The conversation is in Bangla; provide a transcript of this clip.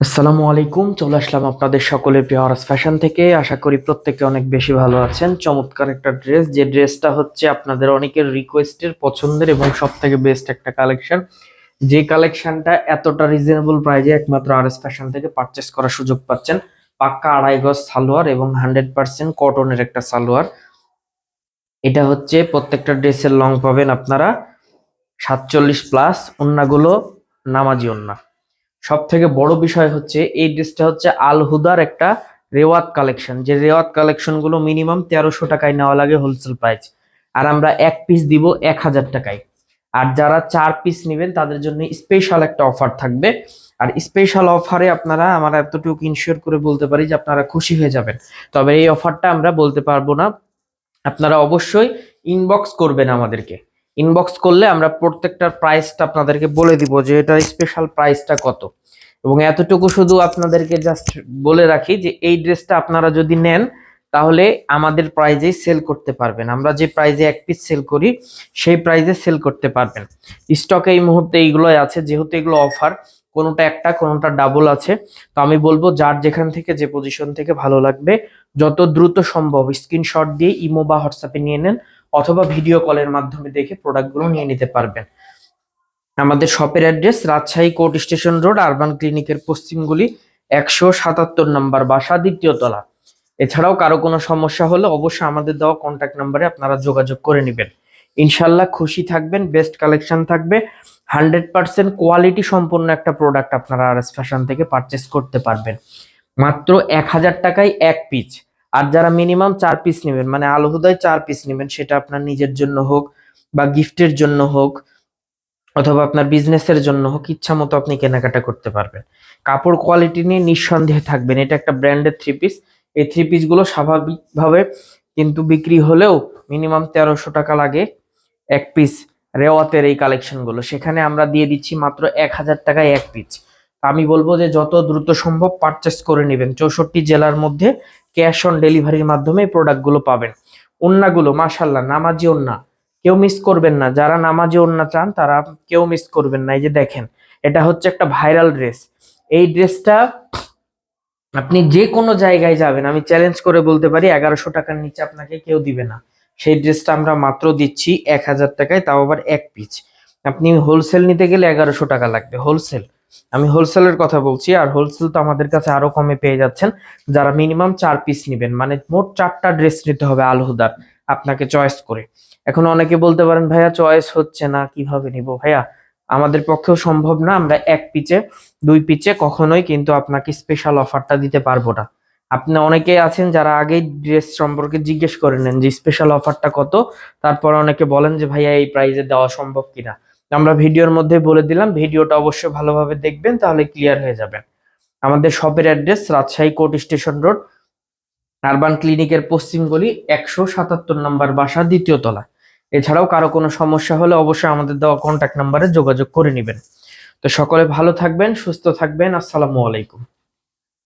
আসসালামু আলাইকুম, চলে আসলাম আপনাদের সকলের প্রিয় আরাস ফ্যাশন থেকে। আশা করি প্রত্যেকে অনেক বেশি ভালো আছেন। চমৎকার একটা ড্রেস, যে ড্রেসটা হচ্ছে আপনাদের অনেকের রিকোয়েস্টের, পছন্দের এবং সব থেকে বেস্ট একটা কালেকশন। যে কালেকশনটা এতটা রিজনেবল প্রাইসে একমাত্র আরএস ফ্যাশন থেকে পারচেস করার সুযোগ পাচ্ছেন। পাক্কা 2.5 গজ সালোয়ার এবং 100% কটনের একটা সালোয়ার। এটা হচ্ছে প্রত্যেকটা ড্রেসের লং পাবেন আপনারা 47+, ওন্নাগুলো নামাজি ওন্না। সব থেকে বড় বিষয় হচ্ছে এই ড্রেসটা হচ্ছে আল হুদার একটা রেওয়াত কালেকশন, যে রেওয়াত কালেকশন গুলো মিনিমাম 1300 টাকায় নেওয়া লাগে হোলসেল প্রাইস, আর আমরা এক পিস দিব 1000 টাকায়। আর যারা 4 পিস নেবেন তাদের জন্য স্পেশাল একটা অফার থাকবে। আর স্পেশাল অফারে আপনারা, আমরা এতটুকু ইনশিওর করে বলতে পারি যে আপনারা খুশি হয়ে যাবেন। তবে এই অফারটা আমরা বলতে পারবো না, আপনারা অবশ্যই ইনবক্স করবেন আমাদেরকে। ইনবক্স করলে আমরা প্রত্যেকটার প্রাইসটা আপনাদেরকে বলে দিব যে এটার স্পেশাল প্রাইসটা কত। এবং এতটুকু শুধু আপনাদেরকে জাস্ট বলে রাখি যে এই ড্রেসটা আপনারা যদি নেন তাহলে আমাদের প্রাইজেই সেল করতে পারবেন। আমরা যে প্রাইজে এক পিস সেল করি সেই প্রাইজে সেল করতে পারবেন। স্টকে এই মুহূর্তে এইগুলোই আছে, যেহেতু এগুলো অফার, কোনোটা একটা কোনোটা ডাবল আছে। তো আমি বলবো যার যেখান থেকে যে পজিশন থেকে ভালো লাগবে যত দ্রুত সম্ভব স্ক্রিনশট দিয়ে ইমো বা হোয়াটসঅ্যাপে নিয়ে নেন, অথবা ভিডিও কলের মাধ্যমে দেখে প্রোডাক্টগুলো নিয়ে নিতে পারবেন। আমাদের শপের address Rajshahi court station road, urban ক্লিনিকের পশ্চিমগুলি, 177 নম্বর বাসা, 2য় তলা। এছাড়াও কারো কোনো সমস্যা হলে অবশ্যই আমাদের দেওয়া কন্ট্যাক্ট নাম্বারে আপনারা যোগাযোগ করে নেবেন। ইনশাল্লাহ খুশি থাকবেন, বেস্ট কালেকশন থাকবে, 100% কোয়ালিটি সম্পন্ন একটা প্রোডাক্ট আপনারা আরএস ফ্যাশন থেকে পারচেস করতে পারবেন মাত্র 1000 টাকায় এক পিস। আর যারা মিনিমাম 4 পিস নেবেন, মানে আলহুদায় 4 পিস নেবেন, সেটা আপনার নিজের জন্য হোক বা গিফটের জন্য হোক অথবা আপনার বিজনেসের জন্য হোক, ইচ্ছা মতো আপনি কেনাকাটা করতে পারবেন। কাপড় কোয়ালিটি নিয়ে নিঃসন্দেহে থাকবেন, এটা একটা ব্র্যান্ডেড 3 পিস। এই 3 পিস গুলো স্বাভাবিকভাবে কিন্তু বিক্রি হলেও মিনিমাম 1300 টাকা লাগে এক পিস রেওয়াতের এই কালেকশন গুলো, সেখানে আমরা দিয়ে দিচ্ছি মাত্র 1000 টাকায় এক পিস। আমি বলবো যে যত দ্রুত সম্ভব পারচেস করে নেবেন। 64 জেলার মধ্যে ক্যাশ অন ডেলিভারির মাধ্যমে এই প্রোডাক্ট গুলো পাবেন। ওন্নাগুলো মাশাল্লাহ নামাজি ওন্না, কেউ মিস করবেন না। যারা নামাজি ওন্না চান তারা কেউ মিস করবেন না। এই যে দেখেন, এটা হচ্ছে একটা ভাইরাল ড্রেস। এই ড্রেসটা আপনি যে কোনো জায়গায় যাবেন, আমি চ্যালেঞ্জ করে বলতে পারি 1100 টাকার নিচে আপনাকে কেউ দিবে না। সেই ড্রেসটা আমরা মাত্র দিচ্ছি 1000 টাকায়, তাও আবার এক পিস। আপনি হোলসেল নিতে গেলে 1100 টাকা লাগবে হোলসেল। আমি হোলসেলের কথা বলছি, আর হোলসেল তো আমাদের কাছে আরো কমে পেয়ে যাচ্ছেন যারা মিনিমাম 4 পিস নেবেন। মানে মোট 4টা ড্রেস নিতে হবে আলহুদার আপনাকে চয়েস করে। এখন অনেকে বলতে পারেন ভাইয়া চয়েস হচ্ছে না, কিভাবে নিব ভাইয়া? আমাদের পক্ষেও সম্ভব না, আমরা এক পিচে 2 পিচে কখনোই কিন্তু আপনাকে স্পেশাল অফারটা দিতে পারবো না। আপনি অনেকে আছেন যারা আগেই ড্রেস সম্পর্কে জিজ্ঞেস করে নেন যে স্পেশাল অফারটা কত, তারপর অনেকে বলেন যে ভাইয়া এই প্রাইসে দেওয়া সম্ভব কিনা। আমরা ভিডিওর মধ্যে বলে দিলাম, ভিডিওটা অবশ্যই ভালোভাবে দেখবেন, তাহলে ক্লিয়ার হয়ে যাবেন। আমাদের শপের address Rajshahi court station road, urban ক্লিনিকের পশ্চিম গলি, 177 নম্বর বাসা, 2য় তলা। এছাড়াও কারো কোনো সমস্যা হলে অবশ্যই আমাদের দেওয়া কন্ট্যাক্ট নাম্বারে যোগাযোগ করে নেবেন। তো সকলে ভালো থাকবেন, সুস্থ থাকবেন। আসসালামু আলাইকুম।